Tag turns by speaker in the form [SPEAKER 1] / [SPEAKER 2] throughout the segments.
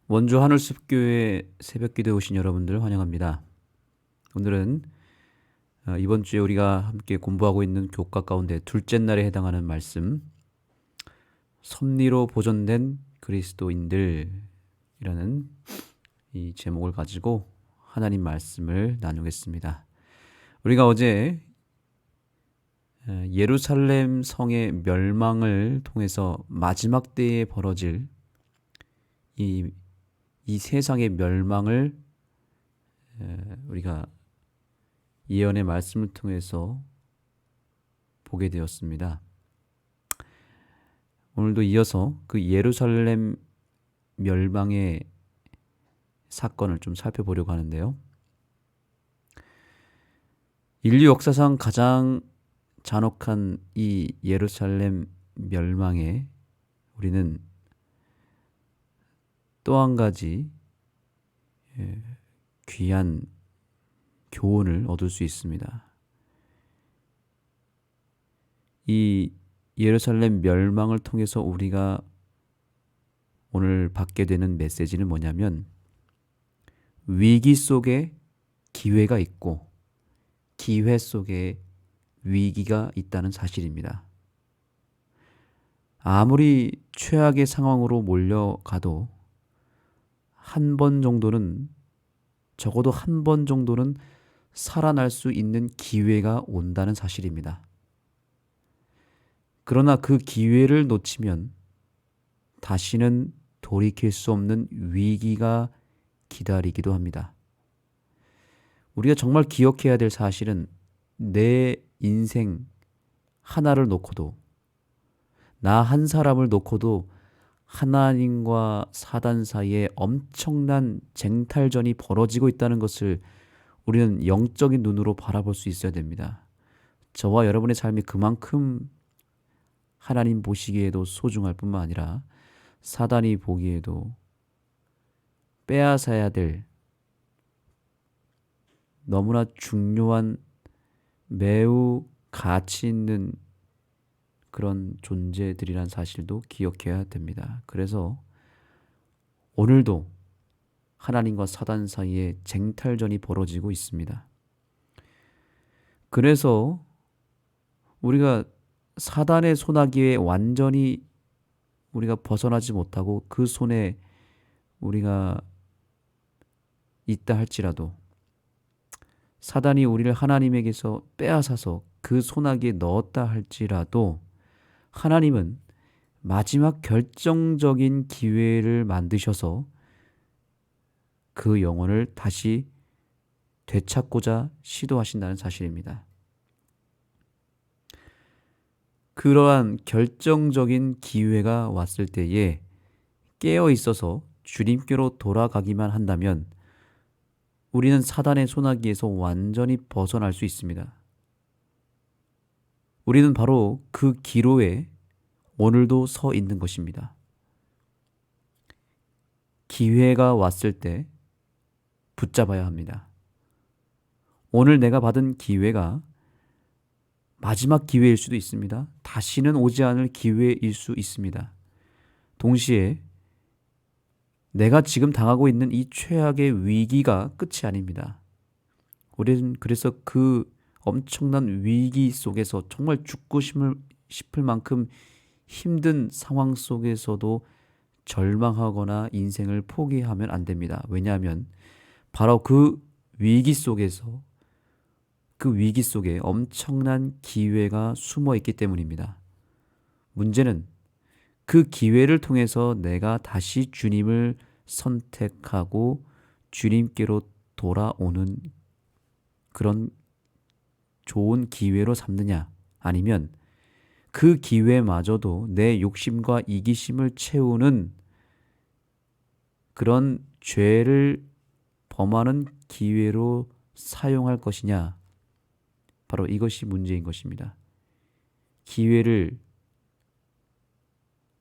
[SPEAKER 1] 원주 하늘숲교회 새벽기도에 오신 여러분들 환영합니다. 오늘은 이번 주에 우리가 함께 공부하고 있는 교과 가운데 둘째 날에 해당하는 말씀, 섭리로 보존된 그리스도인들이라는 이 제목을 가지고 하나님 말씀을 나누겠습니다. 우리가 어제 예루살렘 성의 멸망을 통해서 마지막 때에 벌어질 이 세상의 멸망을 우리가 예언의 말씀을 통해서 보게 되었습니다. 오늘도 이어서 그 예루살렘 멸망의 사건을 좀 살펴보려고 하는데요. 인류 역사상 가장 잔혹한 이 예루살렘 멸망에 우리는 또 한 가지 귀한 교훈을 얻을 수 있습니다. 이 예루살렘 멸망을 통해서 우리가 오늘 받게 되는 메시지는 뭐냐면, 위기 속에 기회가 있고 기회 속에 위기가 있다는 사실입니다. 아무리 최악의 상황으로 몰려가도 적어도 한 번 정도는 살아날 수 있는 기회가 온다는 사실입니다. 그러나 그 기회를 놓치면 다시는 돌이킬 수 없는 위기가 기다리기도 합니다. 우리가 정말 기억해야 될 사실은, 내 인생 하나를 놓고도, 나 한 사람을 놓고도 하나님과 사단 사이에 엄청난 쟁탈전이 벌어지고 있다는 것을 우리는 영적인 눈으로 바라볼 수 있어야 됩니다. 저와 여러분의 삶이 그만큼 하나님 보시기에도 소중할 뿐만 아니라 사단이 보기에도 빼앗아야 될 너무나 중요한, 매우 가치 있는 그런 존재들이란 사실도 기억해야 됩니다. 그래서 오늘도 하나님과 사단 사이에 쟁탈전이 벌어지고 있습니다. 그래서 우리가 사단의 손아귀에 완전히 우리가 벗어나지 못하고 그 손에 우리가 있다 할지라도, 사단이 우리를 하나님에게서 빼앗아서 그 손아귀에 넣었다 할지라도, 하나님은 마지막 결정적인 기회를 만드셔서 그 영혼을 다시 되찾고자 시도하신다는 사실입니다. 그러한 결정적인 기회가 왔을 때에 깨어 있어서 주님께로 돌아가기만 한다면 우리는 사단의 손아귀에서 완전히 벗어날 수 있습니다. 우리는 바로 그 기로에 오늘도 서 있는 것입니다. 기회가 왔을 때 붙잡아야 합니다. 오늘 내가 받은 기회가 마지막 기회일 수도 있습니다. 다시는 오지 않을 기회일 수 있습니다. 동시에 내가 지금 당하고 있는 이 최악의 위기가 끝이 아닙니다. 우리는 그래서 그 엄청난 위기 속에서, 정말 죽고 싶을 만큼 힘든 상황 속에서도 절망하거나 인생을 포기하면 안 됩니다. 왜냐하면 바로 그 위기 속에 엄청난 기회가 숨어 있기 때문입니다. 문제는 그 기회를 통해서 내가 다시 주님을 선택하고 주님께로 돌아오는 그런 좋은 기회로 삼느냐, 아니면 그 기회마저도 내 욕심과 이기심을 채우는 그런 죄를 범하는 기회로 사용할 것이냐, 바로 이것이 문제인 것입니다. 기회를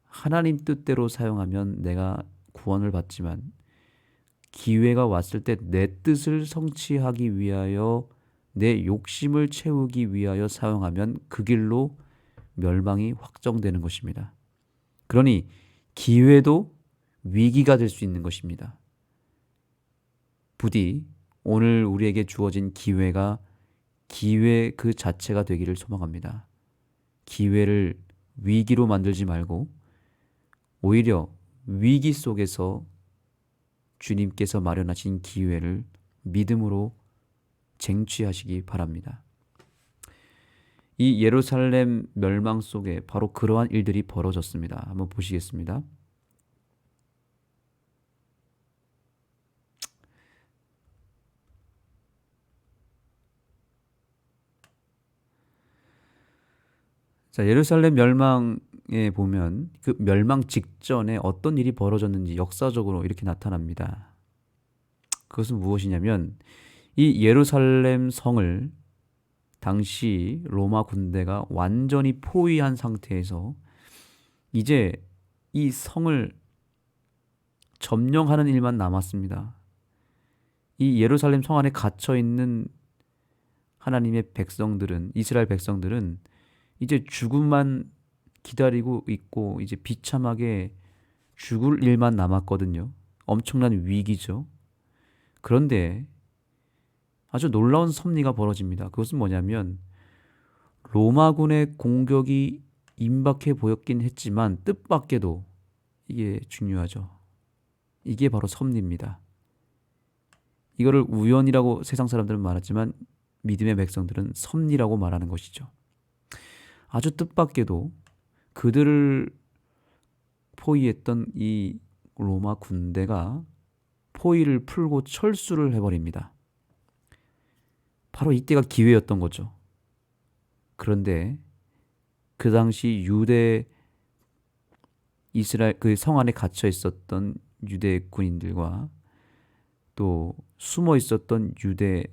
[SPEAKER 1] 하나님 뜻대로 사용하면 내가 구원을 받지만, 기회가 왔을 때 내 뜻을 성취하기 위하여, 내 욕심을 채우기 위하여 사용하면 그 길로 멸망이 확정되는 것입니다. 그러니 기회도 위기가 될 수 있는 것입니다. 부디 오늘 우리에게 주어진 기회가 기회 그 자체가 되기를 소망합니다. 기회를 위기로 만들지 말고 오히려 위기 속에서 주님께서 마련하신 기회를 믿음으로 쟁취하시기 바랍니다. 이 예루살렘 멸망 속에 바로 그러한 일들이 벌어졌습니다. 한번 보시겠습니다. 자, 예루살렘 멸망에 보면 그 멸망 직전에 어떤 일이 벌어졌는지 역사적으로 이렇게 나타납니다. 그것은 무엇이냐면 이 예루살렘 성을 당시 로마 군대가 완전히 포위한 상태에서 이제 이 성을 점령하는 일만 남았습니다. 이 예루살렘 성 안에 갇혀 있는 하나님의 백성들은, 이스라엘 백성들은 이제 죽음만 기다리고 있고 이제 비참하게 죽을 일만 남았거든요. 엄청난 위기죠. 그런데 아주 놀라운 섭리가 벌어집니다. 그것은 뭐냐면 로마군의 공격이 임박해 보였긴 했지만 뜻밖에도 이게 중요하죠. 이게 바로 섭리입니다. 이거를 우연이라고 세상 사람들은 말하지만 믿음의 백성들은 섭리라고 말하는 것이죠. 아주 뜻밖에도 그들을 포위했던 이 로마 군대가 포위를 풀고 철수를 해버립니다. 바로 이때가 기회였던 거죠. 그런데 그 당시 유대 이스라엘 그 성 안에 갇혀 있었던 유대 군인들과 또 숨어 있었던 유대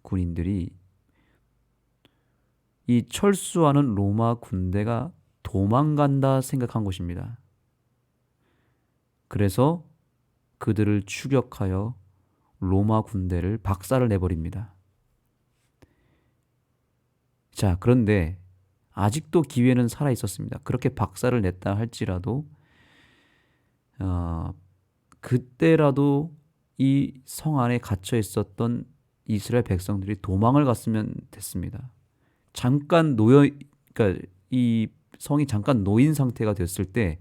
[SPEAKER 1] 군인들이 이 철수하는 로마 군대가 도망간다 생각한 것입니다. 그래서 그들을 추격하여 로마 군대를 박살을 내버립니다. 자, 그런데 아직도 기회는 살아 있었습니다. 그렇게 박살을 냈다 할지라도 그때라도 이 성 안에 갇혀 있었던 이스라엘 백성들이 도망을 갔으면 됐습니다. 그러니까 이 성이 잠깐 노인 상태가 됐을 때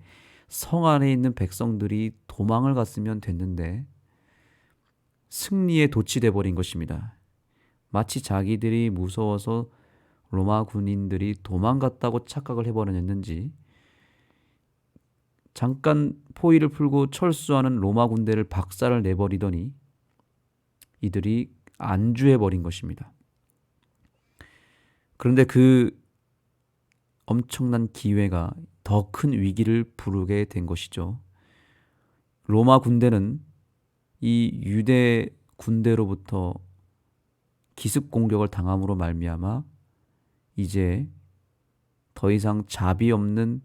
[SPEAKER 1] 성 안에 있는 백성들이 도망을 갔으면 됐는데 승리에 도취돼 버린 것입니다. 마치 자기들이 무서워서 로마 군인들이 도망갔다고 착각을 해버렸는지 잠깐 포위를 풀고 철수하는 로마 군대를 박살을 내버리더니 이들이 안주해버린 것입니다. 그런데 그 엄청난 기회가 더 큰 위기를 부르게 된 것이죠. 로마 군대는 이 유대 군대로부터 기습 공격을 당함으로 말미암아 이제 더 이상 자비 없는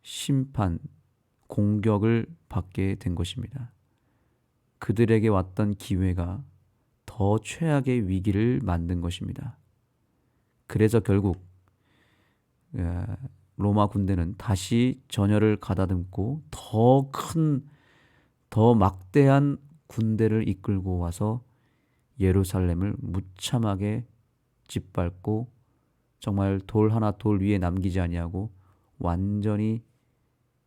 [SPEAKER 1] 심판, 공격을 받게 된 것입니다. 그들에게 왔던 기회가 더 최악의 위기를 만든 것입니다. 그래서 결국 로마 군대는 다시 전열을 가다듬고 더 막대한 군대를 이끌고 와서 예루살렘을 무참하게 짓밟고 정말 돌 하나 돌 위에 남기지 아니하고 완전히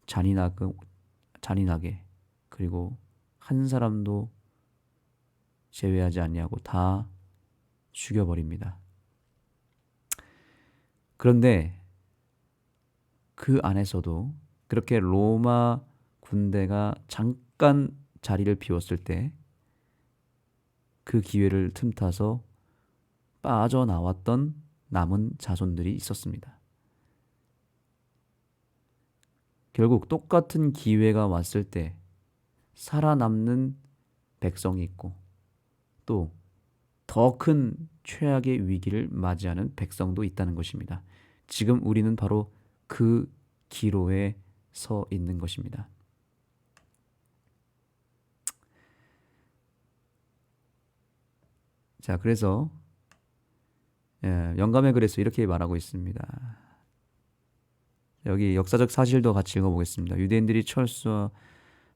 [SPEAKER 1] 잔인하게 그리고 한 사람도 제외하지 아니하고 다 죽여버립니다. 그런데 그 안에서도 그렇게 로마 군대가 잠깐 자리를 비웠을 때 그 기회를 틈타서 빠져나왔던 남은 자손들이 있었습니다. 결국 똑같은 기회가 왔을 때 살아남는 백성이 있고 또 더 큰 최악의 위기를 맞이하는 백성도 있다는 것입니다. 지금 우리는 바로 그 기로에 서 있는 것입니다. 자, 그래서 영감의 글에서 이렇게 말하고 있습니다. 여기 역사적 사실도 같이 읽어보겠습니다. 유대인들이 철수와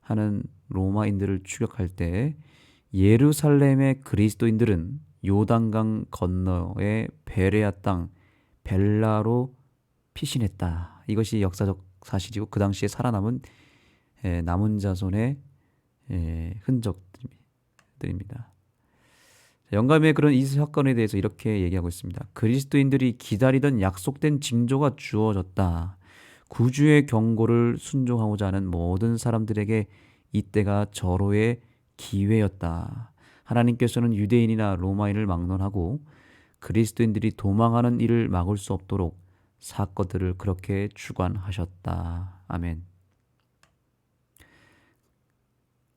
[SPEAKER 1] 하는 로마인들을 추격할 때 예루살렘의 그리스도인들은 요단강 건너의 베레아 땅 벨라로 피신했다. 이것이 역사적 사실이고 그 당시에 살아남은 남은 자손의 흔적들입니다. 영감의 그런 이 사건에 대해서 이렇게 얘기하고 있습니다. 그리스도인들이 기다리던 약속된 징조가 주어졌다. 구주의 경고를 순종하고자 하는 모든 사람들에게 이때가 절호의 기회였다. 하나님께서는 유대인이나 로마인을 막론하고 그리스도인들이 도망하는 일을 막을 수 없도록 사건들을 그렇게 주관하셨다. 아멘.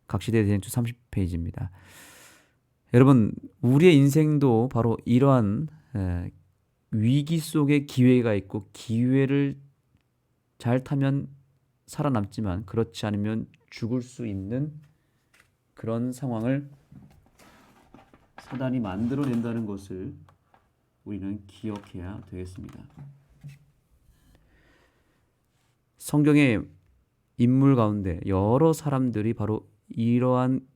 [SPEAKER 1] 각시대 대행주 30페이지입니다. 여러분, 우리의 인생도 바로 이러한 위기 속에 기회가 있고 기회를 잘 타면 살아남지만 그렇지 않으면 죽을 수 있는 그런 상황을 사단이 만들어낸다는 것을 우리는 기억해야 되겠습니다. 성경의 인물 가운데 여러 사람들이 바로 이러한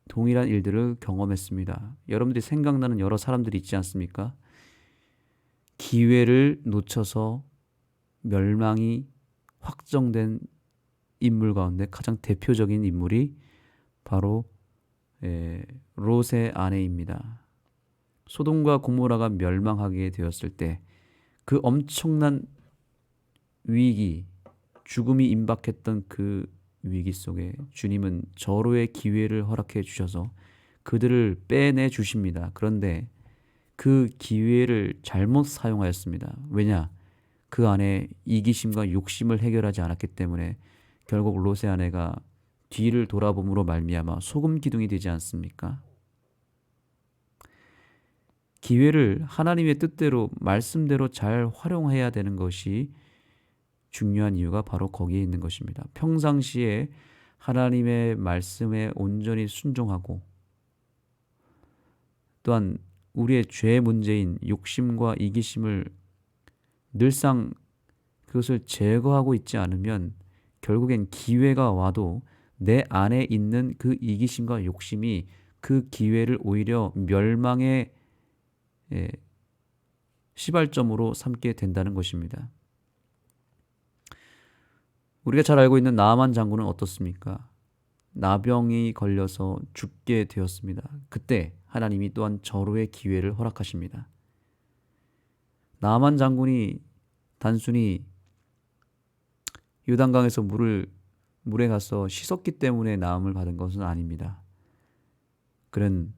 [SPEAKER 1] 동일한 일들을 경험했습니다. 여러분들이 생각나는 여러 사람들이 있지 않습니까? 기회를 놓쳐서 멸망이 확정된 인물 가운데 가장 대표적인 인물이 바로 롯의 아내입니다. 소돔과 고모라가 멸망하게 되었을 때 그 엄청난 위기, 죽음이 임박했던 그 위기 속에 주님은 절호의 기회를 허락해 주셔서 그들을 빼내 주십니다. 그런데 그 기회를 잘못 사용하였습니다. 왜냐? 그 안에 이기심과 욕심을 해결하지 않았기 때문에 결국 롯의 아내가 뒤를 돌아봄으로 말미암아 소금 기둥이 되지 않습니까? 기회를 하나님의 뜻대로 말씀대로 잘 활용해야 되는 것이 중요한 이유가 바로 거기에 있는 것입니다. 평상시에 하나님의 말씀에 온전히 순종하고 또한 우리의 죄 문제인 욕심과 이기심을 늘상 그것을 제거하고 있지 않으면 결국엔 기회가 와도 내 안에 있는 그 이기심과 욕심이 그 기회를 오히려 멸망의 시발점으로 삼게 된다는 것입니다. 우리가 잘 알고 있는 나아만 장군은 어떻습니까? 나병이 걸려서 죽게 되었습니다. 그때 하나님이 또한 절호의 기회를 허락하십니다. 나아만 장군이 단순히 요단강에서 물에 가서 씻었기 때문에 나음을 받은 것은 아닙니다. 그는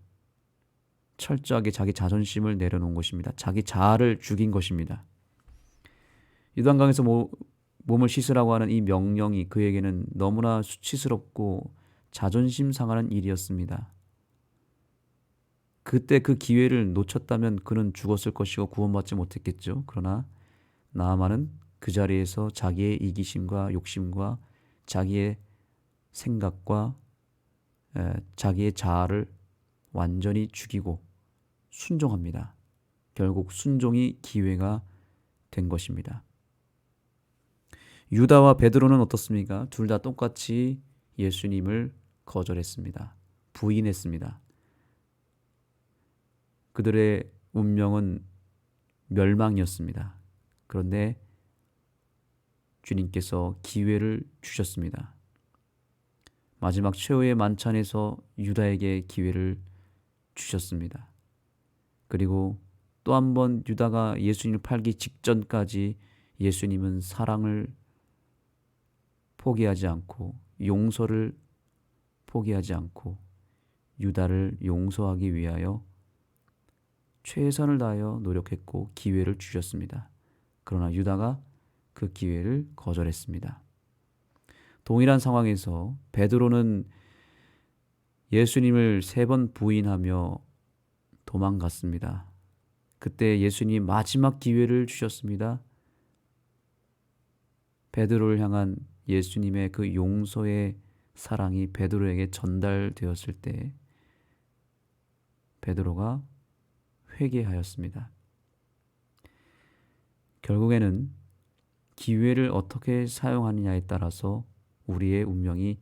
[SPEAKER 1] 철저하게 자기 자존심을 내려놓은 것입니다. 자기 자아를 죽인 것입니다. 요단강에서 몸을 씻으라고 하는 이 명령이 그에게는 너무나 수치스럽고 자존심 상하는 일이었습니다. 그때 그 기회를 놓쳤다면 그는 죽었을 것이고 구원받지 못했겠죠. 그러나 나아만은 그 자리에서 자기의 이기심과 욕심과 자기의 생각과 자기의 자아를 완전히 죽이고 순종합니다. 결국 순종이 기회가 된 것입니다. 유다와 베드로는 어떻습니까? 둘 다 똑같이 예수님을 거절했습니다. 부인했습니다. 그들의 운명은 멸망이었습니다. 그런데 주님께서 기회를 주셨습니다. 마지막 최후의 만찬에서 유다에게 기회를 주셨습니다. 그리고 또 한 번 유다가 예수님을 팔기 직전까지 예수님은 사랑을 포기하지 않고 용서를 포기하지 않고 유다를 용서하기 위하여 최선을 다하여 노력했고 기회를 주셨습니다. 그러나 유다가 그 기회를 거절했습니다. 동일한 상황에서 베드로는 예수님을 3번 부인하며 도망갔습니다. 그때 예수님이 마지막 기회를 주셨습니다. 베드로를 향한 예수님의 그 용서의 사랑이 베드로에게 전달되었을 때 베드로가 회개하였습니다. 결국에는 기회를 어떻게 사용하느냐에 따라서 우리의 운명이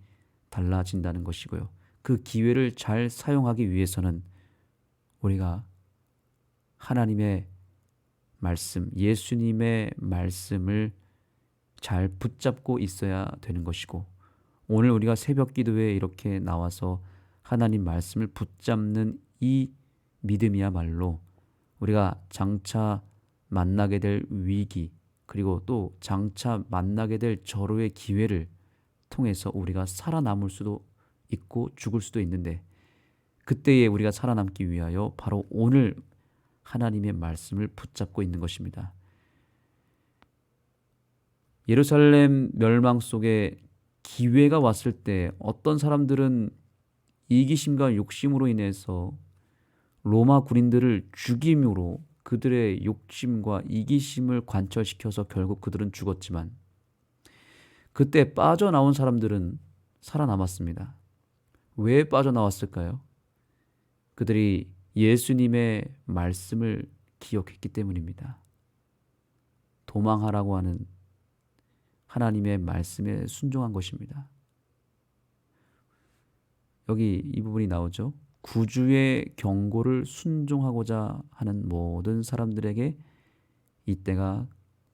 [SPEAKER 1] 달라진다는 것이고요. 그 기회를 잘 사용하기 위해서는 우리가 하나님의 말씀, 예수님의 말씀을 잘 붙잡고 있어야 되는 것이고, 오늘 우리가 새벽 기도에 이렇게 나와서 하나님 말씀을 붙잡는 이 믿음이야말로 우리가 장차 만나게 될 위기, 그리고 또 장차 만나게 될 절호의 기회를 통해서 우리가 살아남을 수도 있고 죽을 수도 있는데, 그때에 우리가 살아남기 위하여 바로 오늘 하나님의 말씀을 붙잡고 있는 것입니다. 예루살렘 멸망 속에 기회가 왔을 때 어떤 사람들은 이기심과 욕심으로 인해서 로마 군인들을 죽임으로 그들의 욕심과 이기심을 관철시켜서 결국 그들은 죽었지만, 그때 빠져나온 사람들은 살아남았습니다. 왜 빠져나왔을까요? 그들이 예수님의 말씀을 기억했기 때문입니다. 도망하라고 하는 하나님의 말씀에 순종한 것입니다. 여기 이 부분이 나오죠. 구주의 경고를 순종하고자 하는 모든 사람들에게 이때가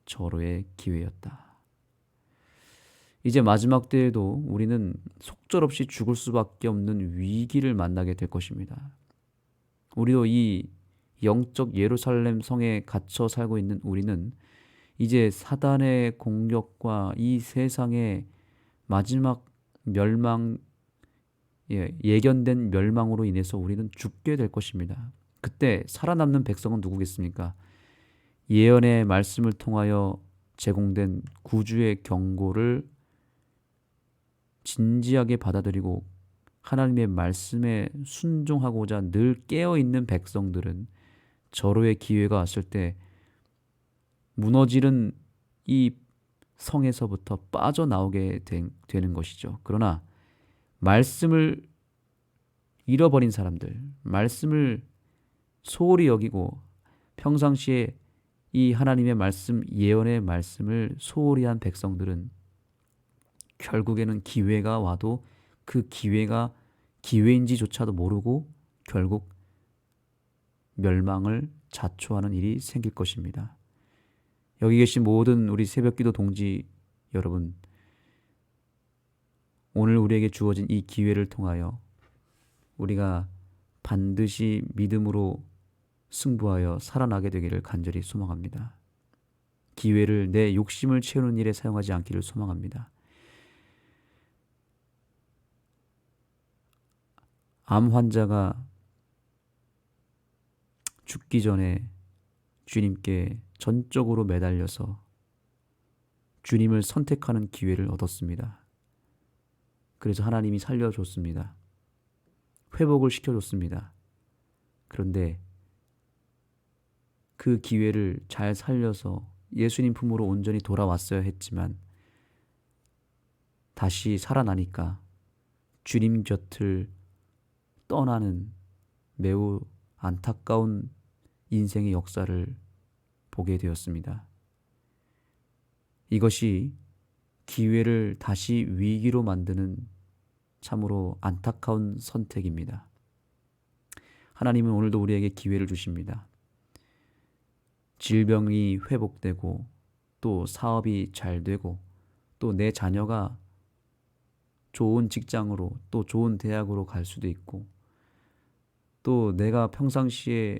[SPEAKER 1] 절호의 기회였다. 이제 마지막 때에도 우리는 속절없이 죽을 수밖에 없는 위기를 만나게 될 것입니다. 우리도 이 영적 예루살렘 성에 갇혀 살고 있는 우리는 이제 사단의 공격과 이 세상의 마지막 멸망, 예견된 멸망으로 인해서 우리는 죽게 될 것입니다. 그때 살아남는 백성은 누구겠습니까? 예언의 말씀을 통하여 제공된 구주의 경고를 진지하게 받아들이고 하나님의 말씀에 순종하고자 늘 깨어있는 백성들은 절호의 기회가 왔을 때 무너지는 이 성에서부터 빠져나오게 되는 것이죠. 그러나 말씀을 잃어버린 사람들, 말씀을 소홀히 여기고 평상시에 이 하나님의 말씀, 예언의 말씀을 소홀히 한 백성들은 결국에는 기회가 와도 그 기회가 기회인지조차도 모르고 결국 멸망을 자초하는 일이 생길 것입니다. 여기 계신 모든 우리 새벽기도 동지 여러분, 오늘 우리에게 주어진 이 기회를 통하여 우리가 반드시 믿음으로 승부하여 살아나게 되기를 간절히 소망합니다. 기회를 내 욕심을 채우는 일에 사용하지 않기를 소망합니다. 암 환자가 죽기 전에 주님께 전적으로 매달려서 주님을 선택하는 기회를 얻었습니다. 그래서 하나님이 살려줬습니다. 회복을 시켜줬습니다. 그런데 그 기회를 잘 살려서 예수님 품으로 온전히 돌아왔어야 했지만 다시 살아나니까 주님 곁을 떠나는 매우 안타까운 인생의 역사를 보게 되었습니다. 이것이 기회를 다시 위기로 만드는 참으로 안타까운 선택입니다. 하나님은 오늘도 우리에게 기회를 주십니다. 질병이 회복되고 또 사업이 잘 되고 또 내 자녀가 좋은 직장으로 또 좋은 대학으로 갈 수도 있고 또 내가 평상시에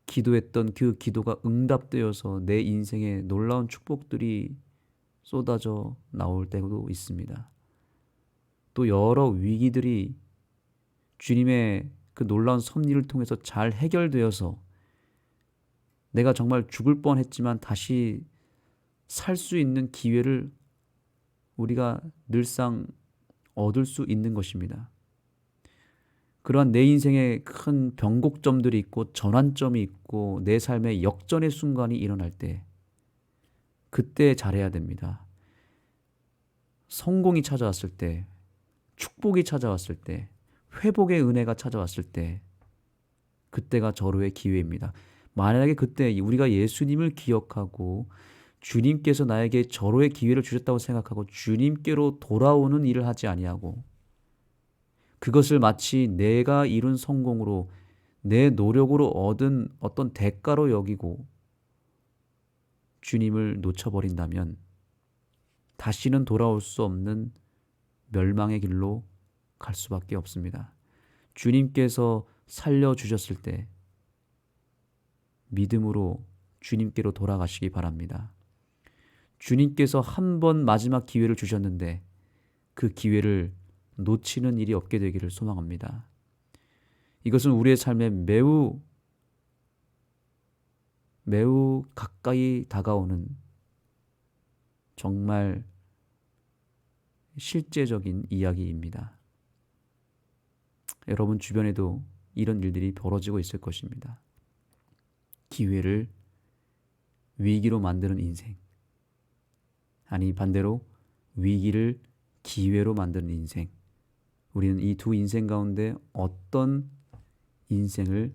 [SPEAKER 1] 기도했던 그 기도가 응답되어서 내 인생에 놀라운 축복들이 쏟아져 나올 때도 있습니다. 또 여러 위기들이 주님의 그 놀라운 섭리를 통해서 잘 해결되어서 내가 정말 죽을 뻔했지만 다시 살 수 있는 기회를 우리가 늘상 얻을 수 있는 것입니다. 그러한 내 인생에 큰 변곡점들이 있고 전환점이 있고 내 삶의 역전의 순간이 일어날 때 그때 잘해야 됩니다. 성공이 찾아왔을 때, 축복이 찾아왔을 때, 회복의 은혜가 찾아왔을 때 그때가 절호의 기회입니다. 만약에 그때 우리가 예수님을 기억하고 주님께서 나에게 절호의 기회를 주셨다고 생각하고 주님께로 돌아오는 일을 하지 아니하고 그것을 마치 내가 이룬 성공으로 내 노력으로 얻은 어떤 대가로 여기고 주님을 놓쳐버린다면 다시는 돌아올 수 없는 멸망의 길로 갈 수밖에 없습니다. 주님께서 살려주셨을 때 믿음으로 주님께로 돌아가시기 바랍니다. 주님께서 한 번 마지막 기회를 주셨는데 그 기회를 놓치는 일이 없게 되기를 소망합니다. 이것은 우리의 삶에 매우 가까이 다가오는 정말 실제적인 이야기입니다. 여러분 주변에도 이런 일들이 벌어지고 있을 것입니다. 기회를 위기로 만드는 인생, 아니 반대로 위기를 기회로 만드는 인생. 우리는 이 두 인생 가운데 어떤 인생을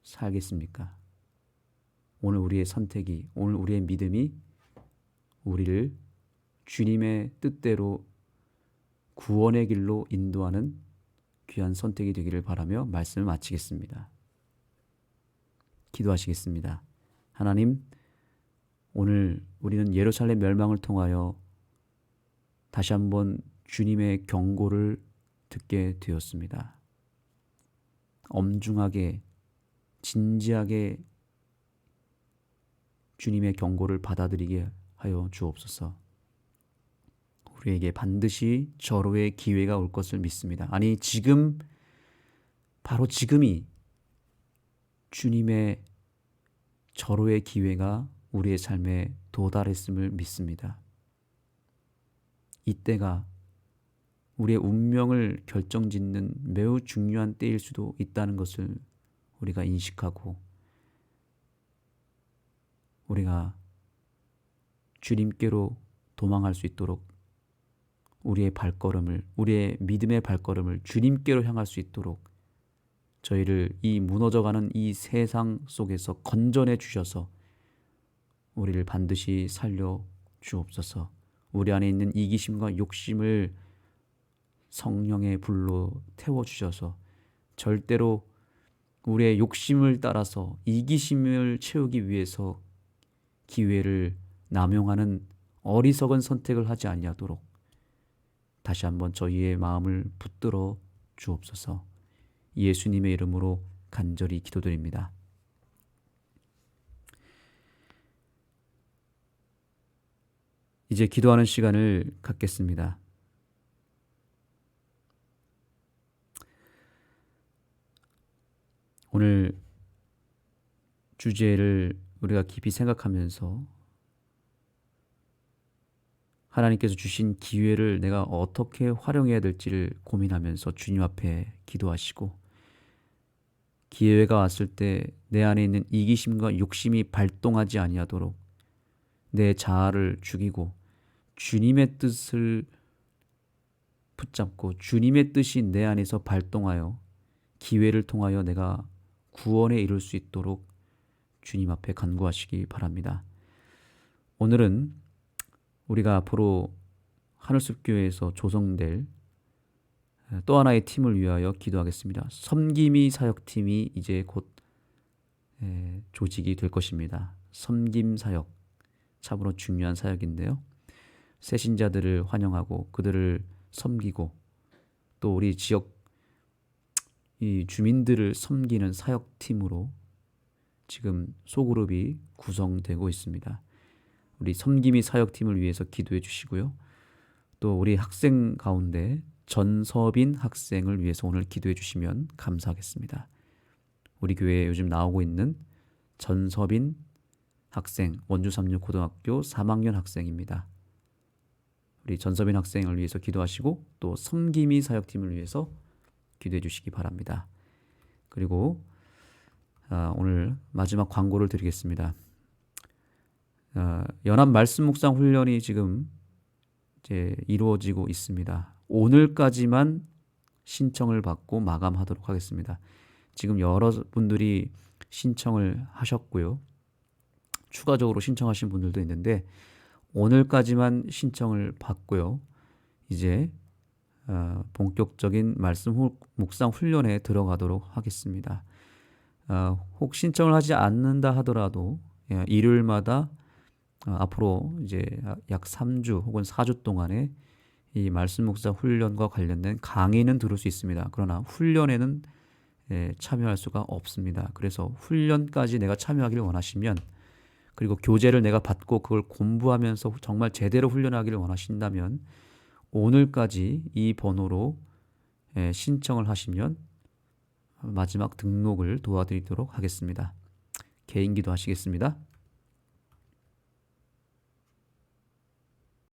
[SPEAKER 1] 살겠습니까? 오늘 우리의 선택이, 오늘 우리의 믿음이 우리를 주님의 뜻대로 구원의 길로 인도하는 귀한 선택이 되기를 바라며 말씀을 마치겠습니다. 기도하시겠습니다. 하나님, 오늘 우리는 예루살렘 멸망을 통하여 다시 한번 주님의 경고를 듣게 되었습니다. 엄중하게, 진지하게 주님의 경고를 받아들이게 하여 주옵소서. 우리에게 반드시 절호의 기회가 올 것을 믿습니다. 아니, 지금, 바로 지금이 주님의 절호의 기회가 우리의 삶에 도달했음을 믿습니다. 이때가 우리의 운명을 결정짓는 매우 중요한 때일 수도 있다는 것을 우리가 인식하고 우리가 주님께로 도망할 수 있도록 우리의 발걸음을, 우리의 믿음의 발걸음을 주님께로 향할 수 있도록 저희를 이 무너져가는 이 세상 속에서 건져내 주셔서 우리를 반드시 살려 주옵소서. 우리 안에 있는 이기심과 욕심을 성령의 불로 태워주셔서 절대로 우리의 욕심을 따라서 이기심을 채우기 위해서 기회를 남용하는 어리석은 선택을 하지 아니하도록 다시 한번 저희의 마음을 붙들어 주옵소서. 예수님의 이름으로 간절히 기도드립니다. 이제 기도하는 시간을 갖겠습니다. 오늘 주제를 우리가 깊이 생각하면서 하나님께서 주신 기회를 내가 어떻게 활용해야 될지를 고민하면서 주님 앞에 기도하시고 기회가 왔을 때 내 안에 있는 이기심과 욕심이 발동하지 아니하도록 내 자아를 죽이고 주님의 뜻을 붙잡고 주님의 뜻이 내 안에서 발동하여 기회를 통하여 내가 구원에 이룰 수 있도록 주님 앞에 간구하시기 바랍니다. 오늘은 우리가 앞으로 하늘숲교회에서 조성될 또 하나의 팀을 위하여 기도하겠습니다. 섬김이 사역팀이 이제 곧 조직이 될 것입니다. 섬김 사역, 참으로 중요한 사역인데요. 새신자들을 환영하고 그들을 섬기고 또 우리 지역 이 주민들을 섬기는 사역팀으로 지금 소그룹이 구성되고 있습니다. 우리 섬김이 사역팀을 위해서 기도해 주시고요. 또 우리 학생 가운데 전서빈 학생을 위해서 오늘 기도해 주시면 감사하겠습니다. 우리 교회에 요즘 나오고 있는 전서빈 학생, 원주삼육고등학교 3학년 학생입니다. 우리 전서빈 학생을 위해서 기도하시고 또 섬김이 사역팀을 위해서 기도해 주시기 바랍니다. 그리고 오늘 마지막 광고를 드리겠습니다. 연합 말씀 묵상 훈련이 지금 이제 이루어지고 있습니다. 오늘까지만 신청을 받고 마감하도록 하겠습니다. 지금 여러분들이 신청을 하셨고요. 추가적으로 신청하신 분들도 있는데 오늘까지만 신청을 받고요. 이제 본격적인 말씀 묵상 훈련에 들어가도록 하겠습니다. 혹 신청을 하지 않는다 하더라도 일요일마다 앞으로 이제 약 3주 혹은 4주 동안에 이 말씀 묵상 훈련과 관련된 강의는 들을 수 있습니다. 그러나 훈련에는 참여할 수가 없습니다. 그래서 훈련까지 내가 참여하기를 원하시면, 그리고 교재를 내가 받고 그걸 공부하면서 정말 제대로 훈련하기를 원하신다면 오늘까지 이 번호로 신청을 하시면 마지막 등록을 도와드리도록 하겠습니다. 개인기도 하시겠습니다.